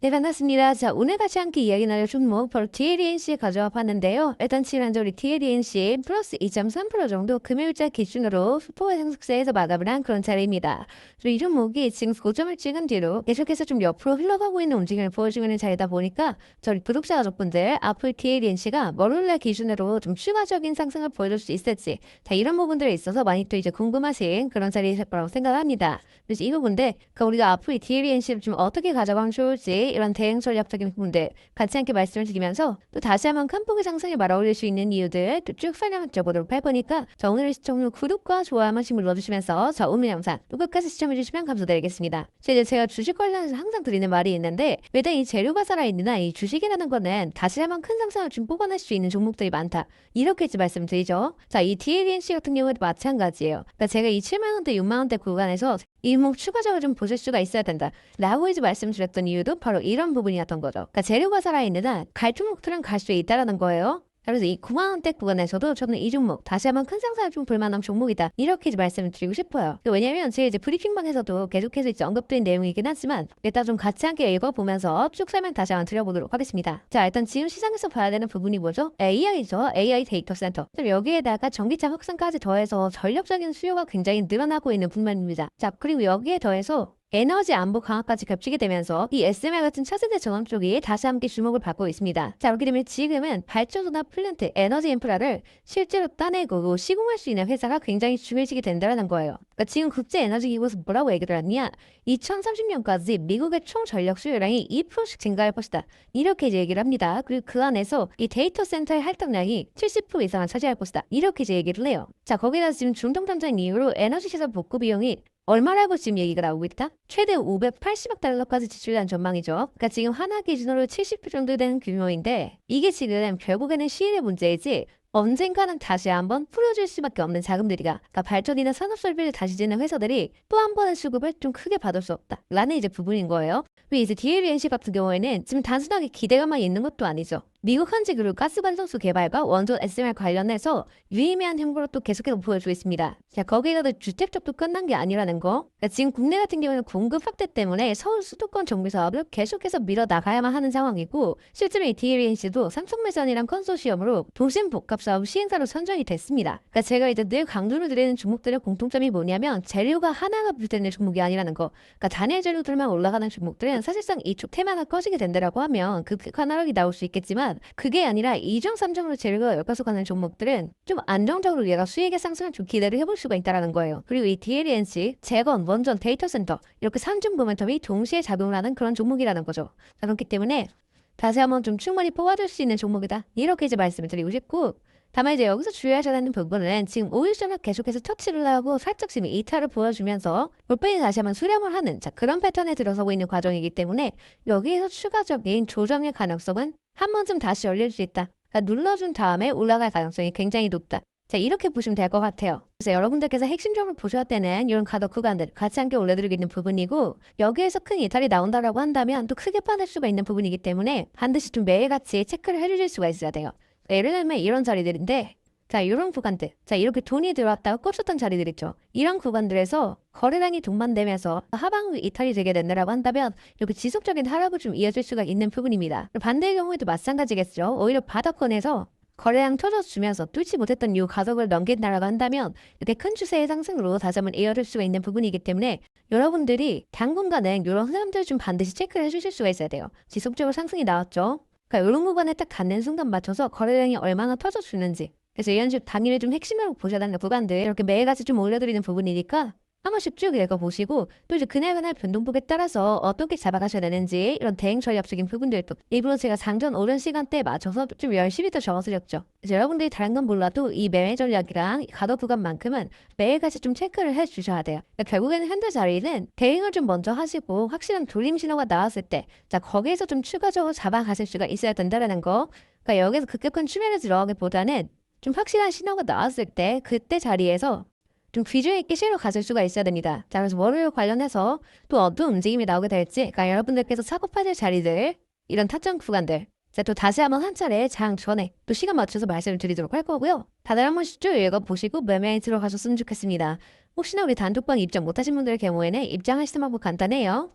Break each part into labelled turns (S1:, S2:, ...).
S1: 네, 반갑습니다. 자, 오늘 같이 함께 이야기 나눌 종목 바로 TLNC 가져와 봤는데요. 일단 지난주 우리 TLNC 플러스 2.3% 정도 금요일자 기준으로 수포와 상승세에서 마감을 한 그런 자리입니다. 그리고 이 종목이 지금 고점을 찍은 뒤로 계속해서 좀 옆으로 흘러가고 있는 움직임을 보여주고 있는 자리다 보니까 저희 구독자 가족분들 앞으로 TLNC가 월요일날 기준으로 좀 추가적인 상승을 보여줄 수 있을지 자, 이런 부분들에 있어서 많이 또 이제 궁금하신 그런 자리일 거라고 생각합니다. 그래서 이 부분들 우리가 앞으로 이 TLNC를 좀 어떻게 가져가면 좋을지 이런 대응 전략적인 부분들 같이 함께 말씀을 드리면서 또 다시 한번 큰 폭의 상승을 말아올릴 수 있는 이유들 또 쭉 설명해보도록 할 거니까 자, 오늘 시청 후 구독과 좋아요 한 번씩 눌러주시면서 자, 오늘 영상 또 끝까지 시청해주시면 감사드리겠습니다. 제가 주식 관련해서 항상 드리는 말이 있는데 일단 이 재료가 살아있느나 이 주식이라는 거는 다시 한번 큰 상승을 좀 뽑아낼 수 있는 종목들이 많다. 이렇게 이제 말씀드리죠. 자, 이 TLNC 같은 경우에도 마찬가지예요. 그러니까 제가 이 7만원대, 6만원대 구간에서 이 종목 추가적으로 좀 보실 수가 있어야 된다. 라고 이제 말씀드렸던 이유도 바로 이런 부분이었던 거죠. 그러니까 재료가 살아있는 한 갈 종목들은 갈 수 있다라는 거예요. 그래서 이 9만원대 구간에서도 저는 이 종목 다시 한번 큰 상승을 좀 볼만한 종목이다. 이렇게 이제 말씀을 드리고 싶어요. 왜냐면 제가 이제 브리핑방에서도 계속해서 이제 언급된 내용이긴 하지만 일단 좀 같이 함께 읽어보면서 쭉 설명 다시 한번 드려보도록 하겠습니다. 자, 일단 지금 시장에서 봐야 되는 부분이 뭐죠? AI죠. AI 데이터 센터. 여기에다가 전기차 확산까지 더해서 전력적인 수요가 굉장히 늘어나고 있는 분만입니다. 자, 그리고 여기에 더해서 에너지 안보 강화까지 겹치게 되면서 이 SMR 같은 차세대 전원 쪽이 다시 함께 주목을 받고 있습니다. 자, 그렇게 되면 지금은 발전소나 플랜트, 에너지 인프라를 실제로 따내고 시공할 수 있는 회사가 굉장히 중요해지게 된다는 거예요. 그러니까 지금 국제에너지기구에서 뭐라고 얘기를 하느냐? 2030년까지 미국의 총 전력 수요량이 2%씩 증가할 것이다. 이렇게 이제 얘기를 합니다. 그리고 그 안에서 이 데이터 센터의 할당량이 70% 이상을 차지할 것이다. 이렇게 이제 얘기를 해요. 자, 거기다 지금 중동 전쟁 이후로 에너지 시설 복구 비용이 얼마라고 지금 얘기가 나오고 있다? 최대 580억 달러까지 지출한 전망이죠. 그러니까 지금 하나 기준으로 70조 정도 되는 규모인데 이게 지금 결국에는 시일의 문제이지 언젠가는 다시 한번 풀어줄 수밖에 없는 자금들이가 그러니까 발전이나 산업 설비를 다시 짓는 회사들이 또 한 번의 수급을 좀 크게 받을 수 없다. 라는 이제 부분인 거예요. 왜 이제 DLNC 같은 경우에는 지금 단순하게 기대감만 있는 것도 아니죠. 미국 현지 그룹 가스발전소 개발과 원전 SMR 관련해서 유의미한 행보를 또 계속해서 보여주고 있습니다. 자, 거기에다 주택 쪽도 끝난 게 아니라는 거. 그러니까 지금 국내 같은 경우는 공급 확대 때문에 서울 수도권 정비 사업을 계속해서 밀어 나가야만 하는 상황이고 실제로 이 DLNC도 삼성물산이랑 컨소시엄으로 도심 복합 사업 시행사로 선정이 됐습니다. 그러니까 제가 이제 늘 강조를 드리는 종목들의 공통점이 뭐냐면 재료가 하나가 비롯되는 종목이 아니라는 거. 그러니까 단일 재료들만 올라가는 종목들은 사실상 이쪽 테마가 꺼지게 된다라고 하면 급격한 하락이 나올 수 있겠지만 그게 아니라 2정, 3정으로 재료가 엮어서 가는 종목들은 좀 안정적으로 얘가 수익의 상승을 좀 기대를 해볼 수가 있다는 거예요. 그리고 이 DLNC, 재건, 원전, 데이터 센터 이렇게 3중 모멘텀이 동시에 작용을 하는 그런 종목이라는 거죠. 자, 그렇기 때문에 다시 한번 좀 충분히 뽑아줄 수 있는 종목이다. 이렇게 이제 말씀을 드리고 싶고 다만 이제 여기서 주의하셔야 하는 부분은 지금 5일선을 계속해서 터치를 하고 살짝 지금 이탈을 보여주면서 올빼미 다시 한번 수렴을 하는 자, 그런 패턴에 들어서고 있는 과정이기 때문에 여기에서 추가적인 조정의 가능성은 한 번쯤 다시 열릴 수 있다. 그러니까 눌러준 다음에 올라갈 가능성이 굉장히 높다. 자, 이렇게 보시면 될 것 같아요. 그래서 여러분들께서 핵심적으로 보셔야 되는 이런 가격 구간들 같이 함께 올려드리고 있는 부분이고 여기에서 큰 이탈이 나온다라고 한다면 또 크게 빠질 수가 있는 부분이기 때문에 반드시 좀 매일같이 체크를 해주실 수가 있어야 돼요. 예를 들면 이런 자리들인데 자, 이런 구간들 자, 이렇게 돈이 들어왔다가 꽂혔던 자리들 있죠. 이런 구간들에서 거래량이 동반되면서 하방으로 이탈이 되게 된다라고 한다면 이렇게 지속적인 하락을 좀 이어질 수가 있는 부분입니다. 반대의 경우에도 마찬가지겠죠. 오히려 바닥권에서 거래량 터져주면서 뚫지 못했던 이 가격을 넘긴다라고 한다면 이렇게 큰 추세의 상승으로 다시 한번 이어질 수가 있는 부분이기 때문에 여러분들이 당분간은 이런 흐름들 좀 반드시 체크를 해주실 수가 있어야 돼요. 지속적으로 상승이 나왔죠. 그러니까 이런 구간에 딱 닿는 순간 맞춰서 거래량이 얼마나 터져주는지 그래서 이런 식으로 당일에 좀 핵심으로 보셔야 되는 구간들 이렇게 매일같이 좀 올려드리는 부분이니까 한 번씩 쭉 읽어보시고 또 이제 그날그날 변동폭에 따라서 어떻게 잡아가셔야 되는지 이런 대응 전략적인 부분들도 일부러 제가 장전 오른 시간대에 맞춰서 좀 열심히 또 적어드렸죠. 그래서 여러분들이 다른 건 몰라도 이 매매 전략이랑 가격 구간만큼은 매일같이 좀 체크를 해주셔야 돼요. 그러니까 결국에는 현재 자리는 대응을 좀 먼저 하시고 확실한 돌림 신호가 나왔을 때 자, 거기에서 좀 추가적으로 잡아가실 수가 있어야 된다는 거. 그러니까 여기서 급격한 추매를 들어가기보다는 좀 확실한 신호가 나왔을 때 그때 자리에서 좀 귀중 있게 실로 가질 수가 있어야 됩니다. 자, 그래서 월요일 관련해서 또 어떤 움직임이 나오게 될지 그러니까 여러분들께서 사고파질 자리들 이런 타점 구간들 자, 또 다시 한번 한 차례 장 전에 또 시간 맞춰서 말씀을 드리도록 할 거고요. 다들 한 번씩 쭉 읽어보시고 매매에 들어가셨으면 좋겠습니다. 혹시나 우리 단톡방 입장 못하신 분들의 경우에는 입장하시는 방법 간단해요.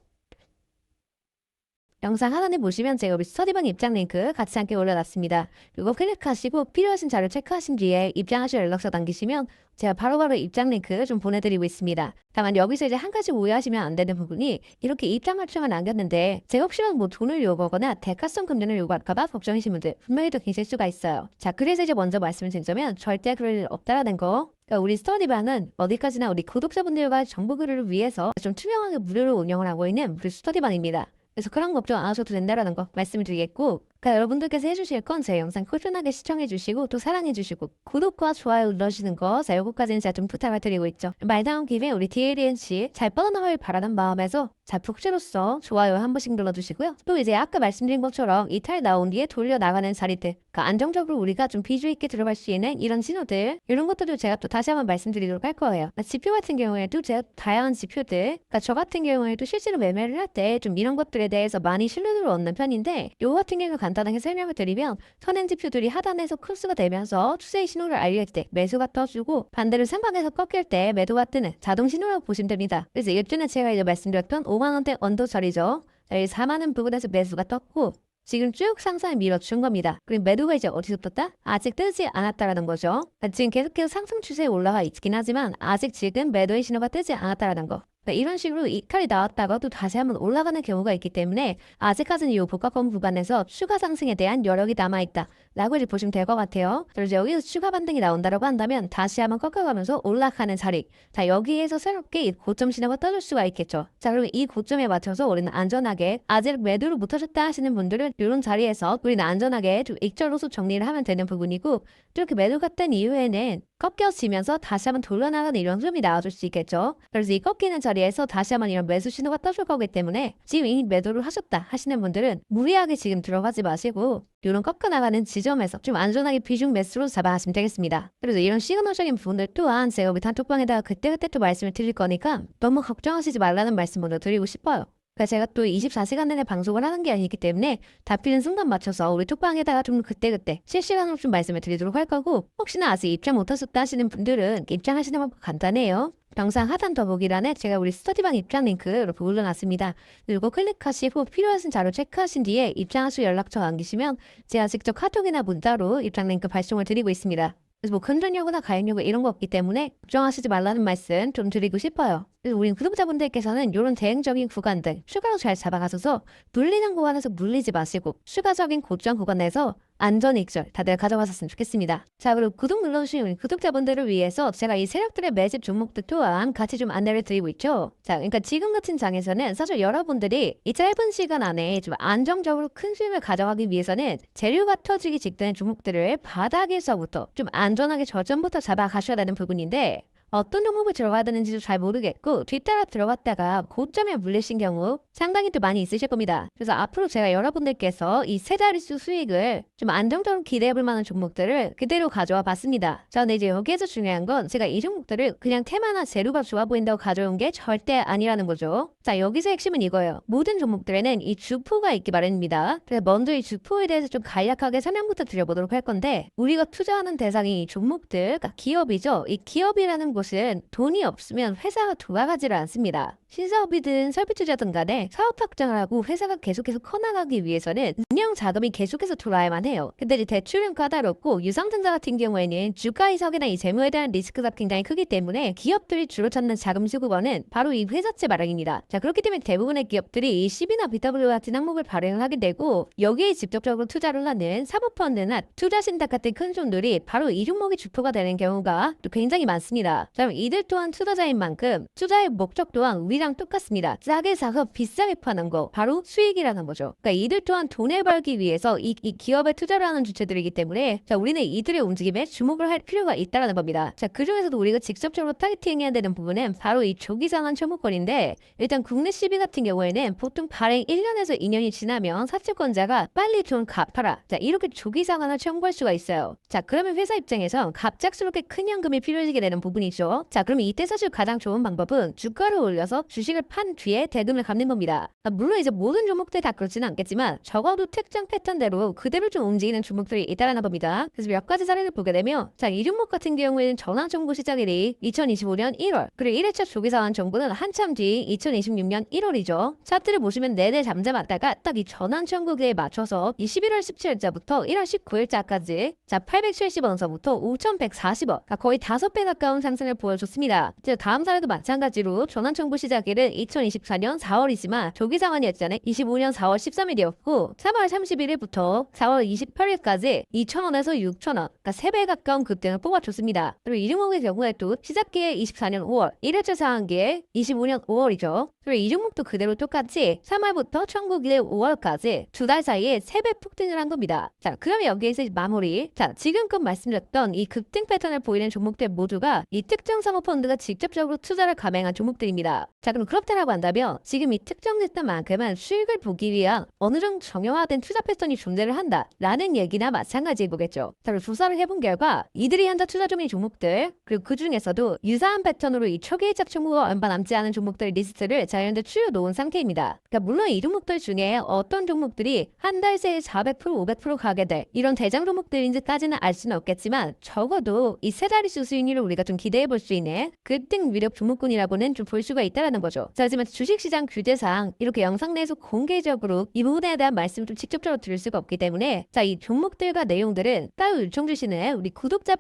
S1: 영상 하단에 보시면 제가 우리 스터디방 입장 링크 같이 함께 올려놨습니다. 이거 클릭하시고 필요하신 자료 체크하신 뒤에 입장하실 연락처 남기시면 제가 바로바로 입장 링크 좀 보내드리고 있습니다. 다만 여기서 이제 한 가지 오해하시면 안 되는 부분이 이렇게 입장 요청을 남겼는데 제가 혹시라도 뭐 돈을 요구하거나 대가성 금전을 요구할까봐 걱정이신 분들 분명히 더 계실 수가 있어요. 자, 그래서 이제 먼저 말씀을 드리자면 절대 그럴 일 없다라는 거. 그러니까 우리 스터디반은 어디까지나 우리 구독자분들과 정보교류를 위해서 좀 투명하게 무료로 운영을 하고 있는 우리 스터디반입니다. 그래서 그런 걱정 안 하셔도 된다라는 거 말씀을 드리겠고, 그러니까 여러분들께서 해주실 건 제 영상 꾸준하게 시청해주시고 또 사랑해주시고 구독과 좋아요 눌러주시는 거, 자, 요거까지는 제가 좀 부탁을 드리고 있죠. 말 나온 김에 우리 DLNC 잘 뻗어나가길 바라는 마음에서 자, 복제로서 좋아요 한 번씩 눌러주시고요. 또 이제 아까 말씀드린 것처럼 이탈 나온 뒤에 돌려나가는 자리들, 그러니까 안정적으로 우리가 좀 비주 있게 들어갈 수 있는 이런 신호들, 이런 것들도 제가 또 다시 한번 말씀드리도록 할 거예요. 지표 같은 경우에도 제가 다양한 지표들, 그러니까 저 같은 경우에도 실제로 매매를 할 때 좀 이런 것들에 대해서 많이 신뢰도를 얻는 편인데, 요 같은 경우 간단하게 설명을 드리면 선행 지표들이 하단에서 크로스가 되면서 추세의 신호를 알릴 때 매수가 떠주고, 반대로 상방에서 꺾일 때 매도가 뜨는 자동 신호라고 보시면 됩니다. 그래서 일전에 제가 이제 말씀드렸던 5만원대 언더 자리죠. 4만원 부분에서 매수가 떴고 지금 쭉 상승을 밀어준 겁니다. 그리고 매도가 이제 어디서 떴다? 아직 뜨지 않았다라는 거죠. 지금 계속해서 상승 추세에 올라가 있긴 하지만 아직 지금 매도의 신호가 뜨지 않았다라는 거. 이런 식으로 이 칼이 나왔다가 또 다시 한번 올라가는 경우가 있기 때문에 아직까지는 이 복합권 구간에서 추가 상승에 대한 여력이 남아있다 라고 이제 보시면 될 것 같아요. 그래서 여기서 추가 반등이 나온다고 한다면 다시 한번 꺾어가면서 올라가는 자리, 자, 여기에서 새롭게 이 고점 신호가 떠줄 수가 있겠죠. 자, 그러면 이 고점에 맞춰서 우리는 안전하게, 아직 매도를 못 하셨다 하시는 분들은 이런 자리에서 우리는 안전하게 좀 익절로서 정리를 하면 되는 부분이고, 또 이렇게 매도가 뜬 이후에는 꺾여지면서 다시 한번 돌려나가는 이런 흐름이 나와줄 수 있겠죠. 그래서 이 꺾이는 자리에서 다시 한번 이런 매수 신호가 떠줄 거기 때문에 지금 이미 매도를 하셨다 하시는 분들은 무리하게 지금 들어가지 마시고 이런 꺾어나가는 지점에서 좀 안전하게 비중 매수로 잡아가시면 되겠습니다. 그래서 이런 시그널적인 부분들 또한 제가 우리 단톡방에다가 그때그때 또 말씀을 드릴 거니까 너무 걱정하시지 말라는 말씀 먼저 드리고 싶어요. 그러니까 제가 또 24시간 내내 방송을 하는 게 아니기 때문에 잡히는 순간 맞춰서 우리 톡방에다가 좀 그때그때 실시간으로 좀 말씀을 드리도록 할 거고, 혹시나 아직 입장 못하셨다 하시는 분들은 입장하시는 방법 간단해요. 영상 하단 더보기란에 제가 우리 스터디방 입장 링크 이렇게 올려놨습니다. 그리고 클릭하시고 필요하신 자료 체크하신 뒤에 입장하실 연락처 남기시면 제가 직접 카톡이나 문자로 입장 링크 발송을 드리고 있습니다. 그래서 뭐 금전 여부나 가입 여부 이런 거 없기 때문에 걱정하시지 말라는 말씀 좀 드리고 싶어요. 그래서 우리 구독자분들께서는 이런 대응적인 구간들 추가로 잘 잡아가셔서 물리는 구간에서 물리지 마시고 추가적인 고점 구간에서 안전 익절 다들 가져가셨으면 좋겠습니다. 자, 그리고 구독 눌러주신 우리 구독자분들을 위해서 제가 이 세력들의 매집 종목들 또한 같이 좀 안내를 드리고 있죠. 자, 그러니까 지금 같은 장에서는 사실 여러분들이 이 짧은 시간 안에 좀 안정적으로 큰 수익을 가져가기 위해서는 재료가 터지기 직전의 종목들을 바닥에서부터 좀 안전하게 저점부터 잡아가셔야 되는 부분인데, 어떤 종목을 들어가야 되는지도 잘 모르겠고 뒤따라 들어갔다가 고점에 물리신 경우 상당히 또 많이 있으실 겁니다. 그래서 앞으로 제가 여러분들께서 이 세 자릿수 수익을 좀 안정적으로 기대해볼 만한 종목들을 그대로 가져와 봤습니다. 자, 근데 이제 여기에서 중요한 건 제가 이 종목들을 그냥 테마나 재료가 좋아 보인다고 가져온 게 절대 아니라는 거죠. 자, 여기서 핵심은 이거예요. 모든 종목들에는 이 주포가 있기 마련입니다. 그래서 먼저 이 주포에 대해서 좀 간략하게 설명부터 드려보도록 할 건데, 우리가 투자하는 대상이 이 종목들, 그러니까 기업이죠. 이 기업이라는 곳은 돈이 없으면 회사가 돌아가지를 않습니다. 신사업이든 설비투자든 간에 사업 확장을 하고 회사가 계속해서 커나가기 위해서는 운영 자금이 계속해서 돌아야만 해요. 근데 이제 대출은 까다롭고 유상증자 같은 경우에는 주가 이석이나 이 재무에 대한 리스크가 굉장히 크기 때문에 기업들이 주로 찾는 자금 수급원은 바로 이 회사채 마련입니다. 자, 그렇기 때문에 대부분의 기업들이 이 CB나 BW 같은 항목을 발행을 하게 되고 여기에 직접적으로 투자를 하는 사모펀드나 투자신탁 같은 큰 손들이 바로 이 종목이 주포가 되는 경우가 또 굉장히 많습니다. 자, 그럼 이들 또한 투자자인 만큼 투자의 목적 또한 우리랑 똑같습니다. 싸게 사서 비싸게 파는 거, 바로 수익이라는 거죠. 그러니까 이들 또한 돈을 벌기 위해서 이 기업에 투자를 하는 주체들이기 때문에 자, 우리는 이들의 움직임에 주목을 할 필요가 있다는 겁니다. 자, 그중에서도 우리가 직접적으로 타겟팅해야 되는 부분은 바로 이 조기상한 처목권인데, 일단 국내 CB 같은 경우에는 보통 발행 1년에서 2년이 지나면 사채권자가 빨리 돈 갚아라, 자, 이렇게 조기상환을 청구할 수가 있어요. 자, 그러면 회사 입장에서 갑작스럽게 큰 현금이 필요해지게 되는 부분이죠. 있죠. 자, 그럼 이때 사실 가장 좋은 방법은 주가를 올려서 주식을 판 뒤에 대금을 갚는 겁니다. 물론 이제 모든 종목들 다 그렇지는 않겠지만 적어도 특정 패턴대로 그대로 좀 움직이는 종목들이 있다라는 겁니다. 그래서 몇 가지 사례를 보게 되면 자, 이 종목 같은 경우에는 전환정보 시작일이 2025년 1월 그리고 1회차 조기상환 정보는 한참 뒤 2026년 1월이죠. 차트를 보시면 내내 잠잠하다가 딱 이 전환 청구기에 맞춰서 11월 17일자부터 1월 19일자까지 자 870원서부터 5,140원 그러니까 거의 5배 가까운 상승을 보여줬습니다. 다음 사례도 마찬가지로 전환 청구 시작일은 2024년 4월이지만 조기상환이었잖아요. 25년 4월 13일이었고 3월 31일부터 4월 28일까지 2,000원에서 6,000원 그러니까 3배 가까운 급등을 뽑아줬습니다. 그리고 이 종목의 경우에도 시작기에 24년 5월 1회차 상한기에 25년 5월이죠. 그리고 이 종목도 그대로 똑같이 3월부터 청구기에 5월까지 2달 사이에 3배 폭등을 한 겁니다. 자, 그러면 여기에서 마무리. 자, 지금껏 말씀드렸던 이 급등 패턴을 보이는 종목들 모두가 이 특정 사모펀드가 직접적으로 투자를 감행한 종목들입니다. 자, 그럼 그렇다라고 한다면 지금 이 특정됐던 만큼은 수익을 보기 위한 어느 정도 정형화된 투자 패턴이 존재를 한다라는 얘기나 마찬가지일 거겠죠. 자, 그리고 조사를 해본 결과 이들이 한다 투자 중인 종목들 그리고 그 중에서도 유사한 패턴으로 이 초기일작 청구가 얼마 남지 않은 종목들 리스트를 자연대 추려 놓은 상태입니다. 그러니까 물론 이 종목들 중에 어떤 종목들이 한 달 새에 400% 500% 가게 될 이런 대장 종목들인지까지는 알 수는 없겠지만 적어도 이 세 자릿수 수익률을 우리가 좀 기대해 볼 수 있는 급등 위력 종목군이라고는 좀 볼 수가 있다라는 거죠. 자, 하지만 주식시장 규제상 이렇게 영상 내에서 공개적으로 이 부분에 대한 말씀을 좀 직접적으로 드릴 수가 없기 때문에 자, 이 종목들과 내용들은 따로 요청 주시는 우리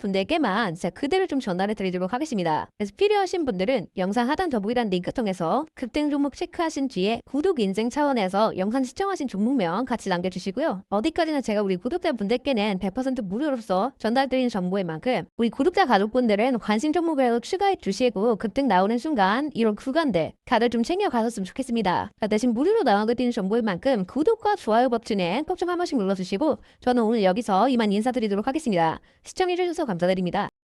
S1: 구독자분들께만 자, 그대로 좀 전달해 드리도록 하겠습니다. 그래서 필요하신 분들은 영상 하단 더보기란 링크 통해서 급등 종목 체크하신 뒤에 구독 인증 차원에서 영상 시청하신 종목명 같이 남겨주시고요. 어디까지나 제가 우리 구독자분들께는 100% 무료로서 전달드리는 정보인 만큼 우리 구독자 가족분들은 관심 종목을 추가해 주시고 급등 나오는 순간 이런 구간들 다들 좀 챙겨가셨으면 좋겠습니다. 대신 무료로 나와드리는 정보인 만큼 구독과 좋아요 버튼에 꼭 좀 한 번씩 눌러주시고 저는 오늘 여기서 이만 인사드리도록 하겠습니다. 시청해주셔서 감사드립니다.